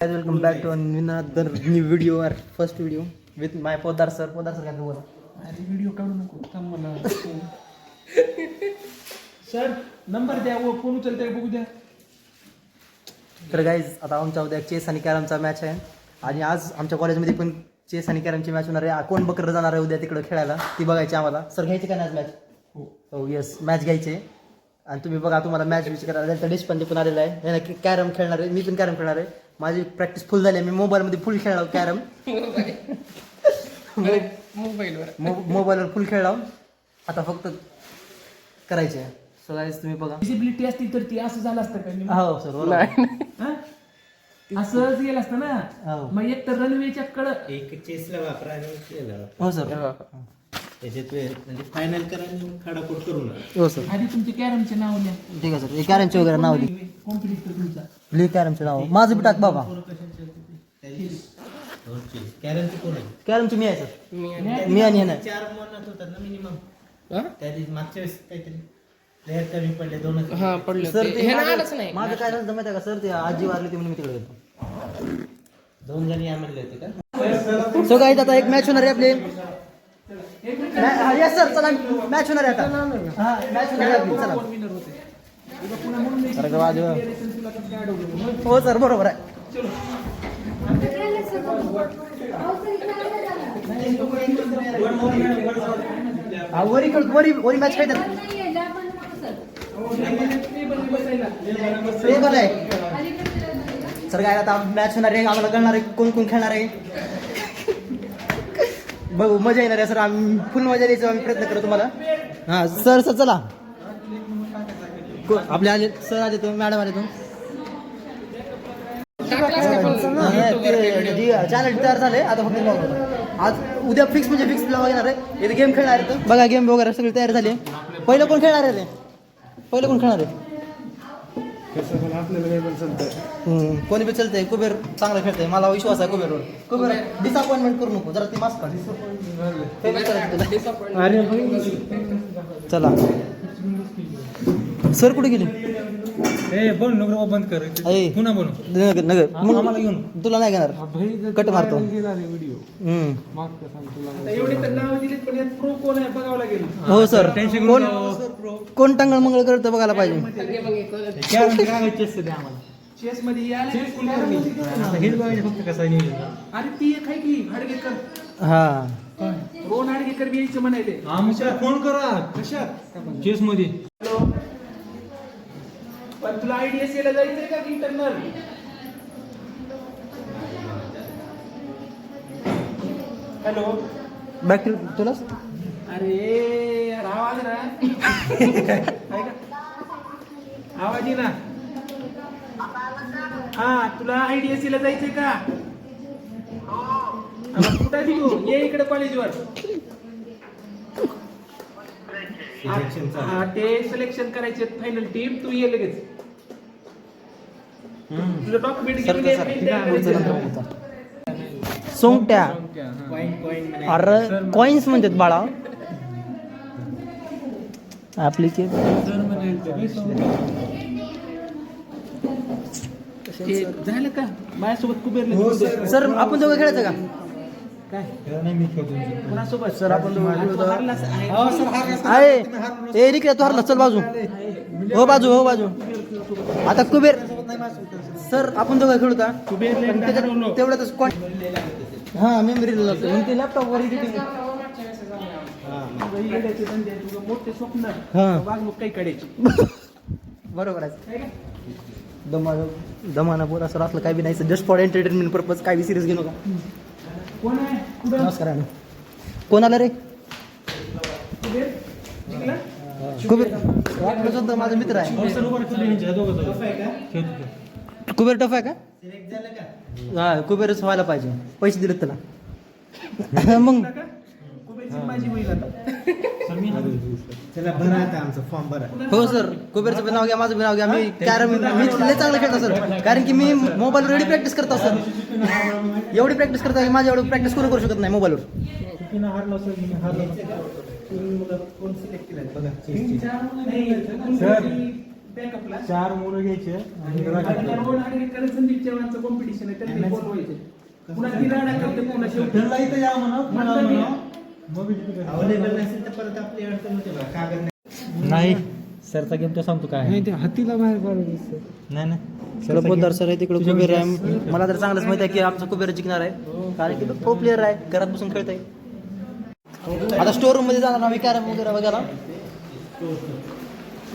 Welcome back to another new video or first video with my Podar sir काय बोला. अरे video काढू नको थांब मला सर नंबर द्या व फोन उचलते बघू द्या. तर गाईज आता आमच्या उद्या चेस आणि कॅरमचा मॅच आहे आणि आज आमच्या कॉलेजमध्ये पण चेस आणि कॅरमची मॅच होणार आहे. कोण बकरं जाणार आहे उद्या तिकडं खेळायला ती बघायची आम्हाला. सर घ्यायची का नाही मॅच? हो येस मॅच घ्यायची आहे आणि तुम्ही बघा तुम्हाला मॅच विच करायला तर देशपांडे पण आलेला आहे. हे कॅरम खेळणार आहे, मी पण कॅरम खेळणार आहे. माझी प्रॅक्टिस फुल झाली आहे. मी मोबाईलमध्ये फुल खेळला कॅरम मोबाईलवर फुल खेळला. आता फक्त करायचे आहे. सो गाईज तुम्ही बघा. विजिबिलिटी असती तर ती असं झालं असतं का? हो सर बरोबर. असंच गेलं असतं ना. मग एक तर रनवेच्या कडं एक चेसला वापरा आणि केलं हो सर. त्याच्यात म्हणजे फायनल करा आणि खडापूर करू नका. हो सर आधी तुमचे कॅरमचे नाव लिहा. ठीक आहे सर. हे कॅरमचे वगैरे नाव लिही. कॉम्पिटिटर तुमचा लिही कॅरमचे नाव. माझं बी टाक बाबा. कॅरमची कोण आहे? कॅरमचे मी आहे सर. मी आणि हे नाही. 4 म्हणत होतात ना मिनिमम. त्या दिवशी मागच्या वेळेस काहीतरी प्लेयर कमी पडले 2च. पडलं सर हे आलंच नाही. माझं काय झालं माहिती आहे का सर? ते आजी वारली ती म्हणून मी तिकडे गेलो. 2 जणी आम्हाला होते का? सो गाईज आता एक मॅच होणार आहे आपली. यस सर चला मॅच होणार आहे आता. हा मॅच होणार आहे आपली. चला सर वाज हो सर बरोबर आहे. वरी मॅच खेळतात सर. काय आता मॅच होणार आहे. आम्हाला कळणार आहे कोण कोण खेळणार आहे. बघू मजा येणार आहे सर. आम्ही फुल मजा द्यायचा आम्ही प्रयत्न करू तुम्हाला. हां सर सर चला. आपले आले सर आले तो मॅडम आले तो. चॅनल तयार झाले आता फक्त आज उद्या फिक्स म्हणजे फिक्स ब्लॉग येणार आहे. इथे गेम खेळणार आहे. बघा गेम वगैरे सगळी तयारी झाली. पहिलं कोण खेळणार आहे? पहिलं कोण खेळणार आहे? कोणी बी चालतंय. कुबेर चांगला खेळतंय. मला विश्वास आहे कुबेरवर. कुबेर डिसअपॉइंटमेंट करू नको जरा. ती मास्क चला. सर कुठे गेले? बोल नको बंद कर. पुन्हा बोल नगर घेऊन तुला नाही घेणार. कट मारतो. एवढे तर नाव दिलीत पण यात प्रो कोण आहे बघावं लागेल. हो सर. कोण टांगळ मंगळ करतं बघायला पाहिजे. चेस मध्ये फक्त कसं नाही. अरे ती एक आहे की हाडगेकर. हा रोहन हाडगेकर बी यायचं म्हणायले. आमच्या फोन करा कशात चेस मध्ये. पण तुला IDSA ला जायचंय का इंटरनल? हॅलो बॅक तुला. अरे यार आवाज ना आहे का? आवाज ये ना. हा तुला IDSA ला जायचंय का? कुठं आहे तू? ये इकडे कॉलेजवर. हा ते सिलेक्शन करायचे फायनल टीम. तू ये लगेच. तुझं डॉक्युमेंट सोंगट्या. पॉइंट अरे कॉइन्स म्हणतात बाळा. झालं का माझ्यासोबत कुबेर? सर आपण दोघं खेळायचं का? काय कोणासोबत? सर आपण हरलास आहे. ए रिक्रिया तू हरला. चल बाजू. हो बाजू हो बाजू. आता कुबेर सर आपण दोघं खेळू का? तेवढ्यातच कोण. हा मेमरी लागतो मग ते लॅपटॉपवर मोठे स्वप्न वागणूक काही काढायची. बरोबर आहे. दमाना बोला सर असलं काय बी नाही. Just for entertainment purpose. काय बी सिरियस घेऊ नका. कोण आहे? नमस्कार. कोण आलं रे? कुबेर वाटलं सुद्धा माझा मित्र आहे. कुबेर टफ आहे का? हा कुबेरच व्हायला पाहिजे. पैसे दिलेत त्याला मग. माझी होईल चला भरा आता आमचा फॉर्म भरा. हो सर. कुबेरचं पण नाव घ्या. माझं पण नाव घ्या. मी कॅरम मी लय चांगलं खेळतो सर. कारण की मी मोबाईलवर एवढी प्रॅक्टिस करतो सर. एवढी प्रॅक्टिस करतो की माझ्या एवढी प्रॅक्टिस कोणी करू शकत नाही मोबाईलवर. कोण सिलेक्ट केलं बघा. सर बॅकअपला 4 मुलं घ्यायचे आणि संदीप चव्हाणचं कॉम्पिटिशन आहे त्याला बोलवायचे पुन्हा ती राडा करते पुन्हा शेवटी त्यांना इथं या म्हणा अवेलेबल नसेल तर परत आपली अडचण होते बघा कागद नाही सरचा गेम तो सांगतो काय नाही ते हातीला बाहेर काढायचं नाही तिकडे पोद्दार सर आहे तिकडे कुबेर आहे मला तर चांगलंच माहिती आहे की आमचं कुबेर जिंकणार आहे कारण की तो प्रो प्लेअर आहे घरात बसून खेळत आहे आता स्टोर रूम मध्ये जाणार आम्ही कॅरम वगैरे वगैरे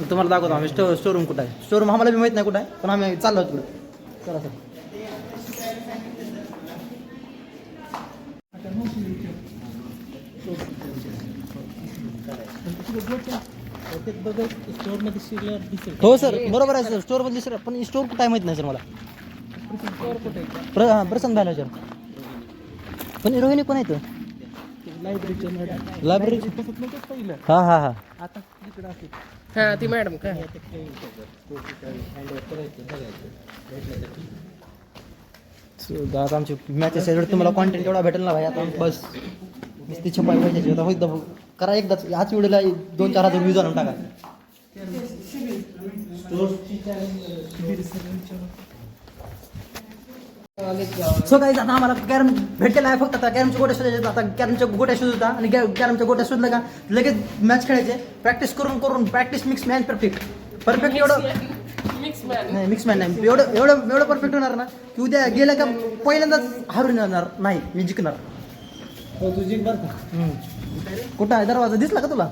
तुम्हाला दाखवतो आम्ही स्टोर रूम कुठं आहे स्टोर रूम आम्हाला बी माहित नाही कुठं आहे पण आम्ही चाललो तिकडे चला सर स्टोर मध्ये शिरल्यावर दिसेल. हो सर बरोबर आहे सर स्टोर मध्ये सर पण स्टोर कुठं आहे माहित नाही सर मला प्रसन्न झाला सर पण रोहिणी पण आहे लायब्ररी हा हा हा आता तिकडं असेल हा ती मॅडम काय आता आमची मॅचेस तुम्हाला कॉन्टेंट एवढा भेटेल ना भाई आता बस नुसती छपाई पाहिजे आता एकदा करा एकदाच ह्याच व्हिडिओला 2-4 हजार व्ह्यूज आणून टाका सो गाईज आता आम्हाला कॅरम भेटलेला आहे फक्त आता कॅरमच्या गोट्या शोधायच्या आता कॅरमच्या गोट्या शोधता आणि कॅरमच्या गोट्या शोधलं का लगेच मॅच खेळायचे प्रॅक्टिस करून प्रॅक्टिस मिक्स मॅन परफेक्ट एवढं नाही मिक्स मॅन नाही एवढं परफेक्ट होणार ना की उद्या गेलं का पहिल्यांदाच हारून येणार नाही मी जिंकणार हो तू जिंक बरं का कुठं आहे दरवाजा दिसला का तुला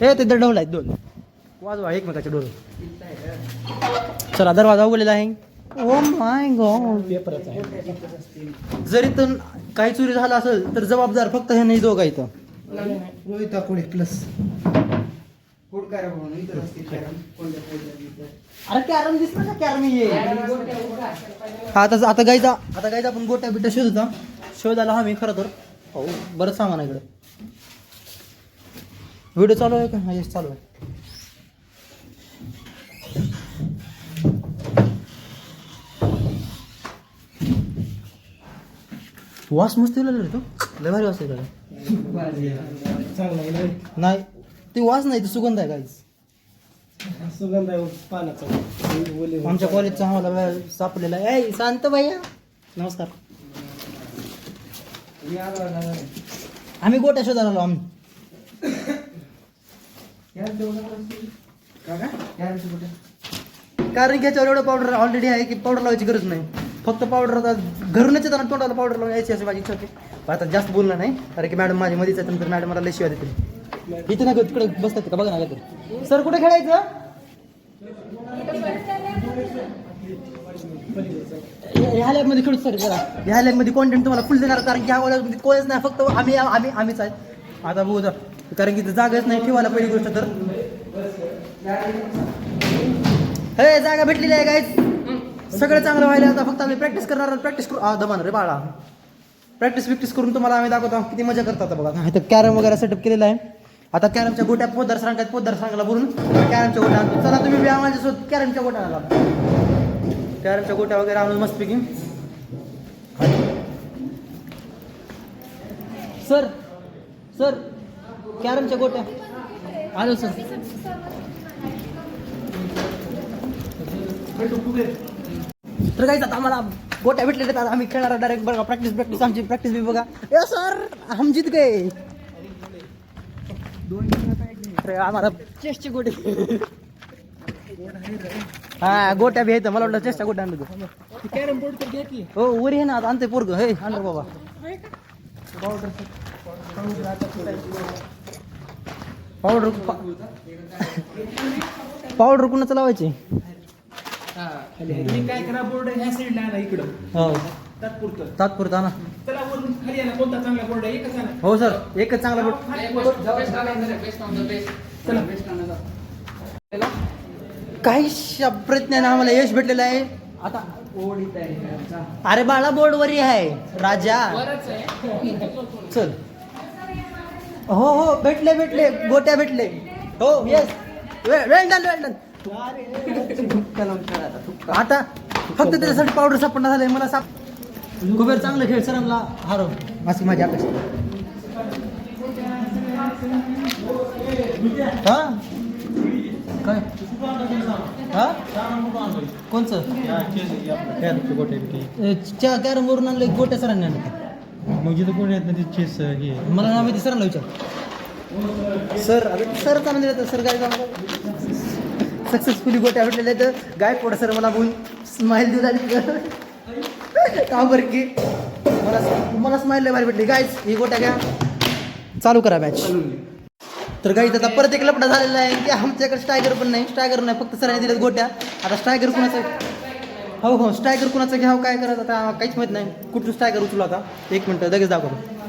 हे ते डोल आहेत 2 वाजवा एकमेकाचे डोल चला दरवाजा उघडलेला आहे ओ माय गॉड पेपरच आहे जर इथून काही चोरी झाला असेल तर जबाबदार फक्त हे नाही दोघं इथं रोहित आकुडे प्लस अरे कॅरम दिसलं का कॅरम ये आता गायचा आपण गोट्या बिट्या शोधायला हवी खरं तर हो बरंच सामान आहे इकडे व्हिडिओ चालू आहे का हा येस चालू आहे वास मस्त येईल रे तो लय भारी वास येईल चांगला नाही ते वास नाही ते सुगंध आहे गाईज सुगंध आहे पानाचा आमच्या कॉलेजचा आम्हाला सापडलेला आहे ए शांत भैया नमस्कार आम्ही गोट्या शोधायला आलो आम्ही कारण की याच्यावर एवढं पावडर ऑलरेडी आहे की पावडर लावायची गरज नाही फक्त पावडर आता घरूनच येताना तोंडाला पावडर लावून यायची अशी माझी इच्छा होती पण आता जास्त बोलणं नाही कारण की मॅडम माझी मध्येच आहे नंतर मॅडम मला लय शिवाय देते इथे ना तिकडे बसतात का बघा ना तर सर कुठे खेळायचं ह्या लॅबमध्ये खेळू सर जरा ह्या लॅबमध्ये कॉन्टेंट तुम्हाला फुल देणार कारण की ह्या लॅबमध्ये कोणच नाही फक्त आम्हीच आहे आता बघू कारण की जागाच नाही ठेवायला पहिली गोष्ट तर हे जागा भेटलेली आहे गाईज सगळं चांगलं व्हायला आता फक्त आम्ही प्रॅक्टिस करणार प्रॅक्टिस करू दमान रे बाळा प्रॅक्टिस करून तुम्हाला आम्ही दाखवतो किती मजा करतात बघा इथं कॅरम वगैरे सेटअप केलेला आहे आता कॅरमच्या गोट्या पोद्दार सांगायला बोलून कॅरमच्या गोट्या आणतो चला तुम्ही माझ्यासोबत कॅरमच्या गोट्या आला कॅरमच्या गोट्या वगैरे आणून मस्तपैकी सर कॅरमच्या गोट्या आलो सर तर काही आता आम्हाला गोट्या भेटले तर आम्ही खेळणार डायरेक्ट बघा प्रॅक्टिस आमची प्रॅक्टिस बी बघा ए सर हम जीत गए अरे आम्हाला चेस्टची गोटी हा गोट्या बी आहेत मला वाटलं चेस्टच्या गोट्या आणलं कॅरम बोर्ड तर घेतली हो वरी आहे ना आता आणते पोरग हे आणलं बाबा पावडर कुणाचं लावायचे तुम्ही काय करा बोर्ड ह्या साईडला आणा इकडं हो तात्पुरतं ना चला वरून खाली आणा कोणता चांगला बोर्ड आहे एकच आणा हो सर एकच चांगला काही प्रयत्नाने आम्हाला यश भेटलेलं आहे आता अरे बाळा बोर्डवरी आहे राजा चल हो भेटले गोट्या भेटले हो येस वेल डन आता फक्त त्याच्यासाठी पावडर सापडणं झालंय मला कुबेर चांगलं खेळ सरांना हारो अशी माझी अपेक्षा हा काय हा कोणचं कॅरम वरून आणलं गोट्या सरांनी आणलं मग जिथं कोणी येत नाही ते चेस हे मला नाव माहिती सरांना विचार सर आता सर चांगले देतात सर काय सक्सेसफुली गोट्या भेटलेल्या आहेत गायकवाड सर मला बोल स्माईल देऊ झाली का बरं की मला स्माईल लय भारी भेटली गायच ही गोट्या घ्या चालू करा मॅच तर काही आता परत एक लपडा झालेला आहे की आमच्याकडे स्ट्रायगर पण नाही स्ट्रायगर नाही फक्त सरांनी दिलेत गोट्या आता स्ट्रायगर कुणाचं हो हो स्ट्रायगर कुणाचं घ्यावं काय करायचं आता काहीच माहित नाही कुठून स्ट्रायगर उचलू आता एक मिनटं लगेच दाखवतो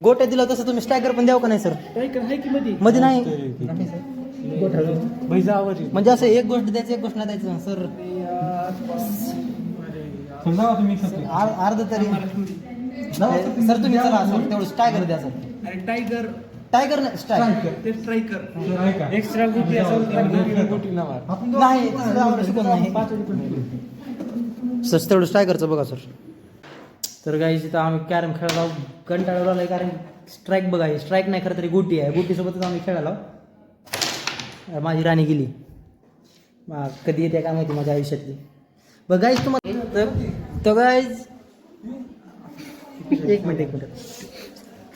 गोट्या दिला तसं तुम्ही स्ट्रायगर पण द्यावं का नाही सर आहे की मध्ये मध्ये नाही बैजावर म्हणजे असं एक गोष्ट द्यायची एक गोष्ट नाही द्यायचं सर समजा तुम्ही अर्ध तरी सर तुम्ही चला सर तेवढं स्ट्रायगर द्या सर अरे टायगर टायगर नाही स्ट्रायगर ते स्ट्रायकर एक्स्ट्रा गोटी असेल गोटी नावा नाही शिकवत नाही सर तेवढं स्ट्रायकरचं बघा सर तर काही तिथं आम्ही कॅरम खेळायला कंटाळलो आहे कारण स्ट्राईक बघा स्ट्राईक नाही खरं तरी गोटी आहे गोटीसोबतच आम्ही खेळायला माझी राणी गेली कधी येते काय माहिती माझ्या आयुष्यातली बघ गाईज तुम्हाला तर गाईज एक मिनिट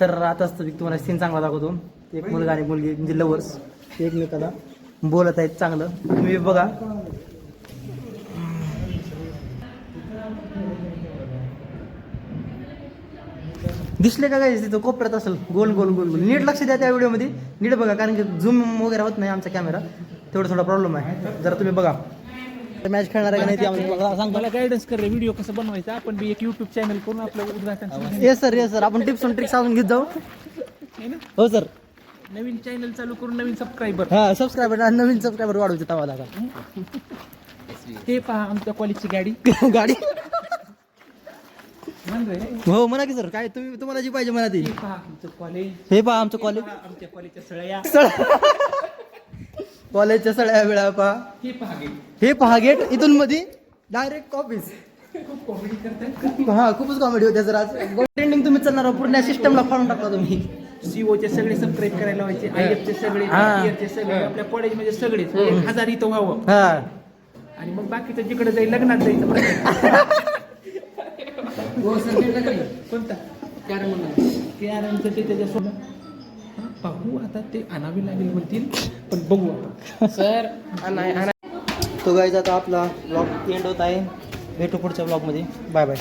तर आताच तुम्हाला सीन चांगला दाखवतो एक मुलगा आणि मुलगी म्हणजे लवर्स एकमेकाला बोलत आहेत चांगलं तुम्ही बघा दिसले का काय तिथं कोपऱ्यात असेल गोल गोल गोल गोल नीट लक्ष द्या त्या व्हिडिओमध्ये नीट बघा कारण की झूम वगैरे होत नाही आमचा कॅमेरा तेवढा थोडा प्रॉब्लेम आहे जरा तुम्ही बघा मॅच खेळणार आहे का नाही ते आम्हाला सांग मला गायडन्स कर रे व्हिडिओ कसं बनवायचा आपण बी एक युट्यूब चॅनल करून आपलं उद्घाटन येस सर आपण टिप्स अँड ट्रिक्स सांगून घेत जाऊ आहे ना हो सर नवीन चॅनल चालू करून नवीन सबस्क्रायबर हां सबस्क्रायबर नवीन सबस्क्रायबर वाढवचे तवा लागा हे पहा आमच्या कॉलेजची गाडी गाडी म्हण रे हो म्हणा की सर काय तुम्ही तुम्हाला जी पाहिजे म्हणा ती हे पहा आमचं कॉलेज हे पहा आमचं कॉलेज आमच्या कॉलेजच्या सळया कॉलेजच्या सगळ्या वेळा पहा हे पहा गे हे पहा गेट इथून मध्ये डायरेक्ट ऑफिस खूप कॉमेडी करतात हा खूपच कॉमेडी होते सर आज ट्रेंडिंग तुम्ही चालणार पूर्ण सिस्टमला फाडून टाकला तुम्ही सीओचे सगळे सबस्क्राईब करायला व्हायचे आयएफचे सगळे हा. चे सगळे आपल्या कॉलेजमध्ये सगळेच 1000 इथं व्हावं हा आणि मग बाकीचं जिकडे जाईल लग्नात जायचं कोणता कॅरमचं ते त्याच्यासोबत पाहू आता ते आणावे लागेल म्हणतील पण बघू आपण सर तो गाईज आता आपला ब्लॉग एंड होत आहे भेटू पुढच्या ब्लॉगमध्ये बाय बाय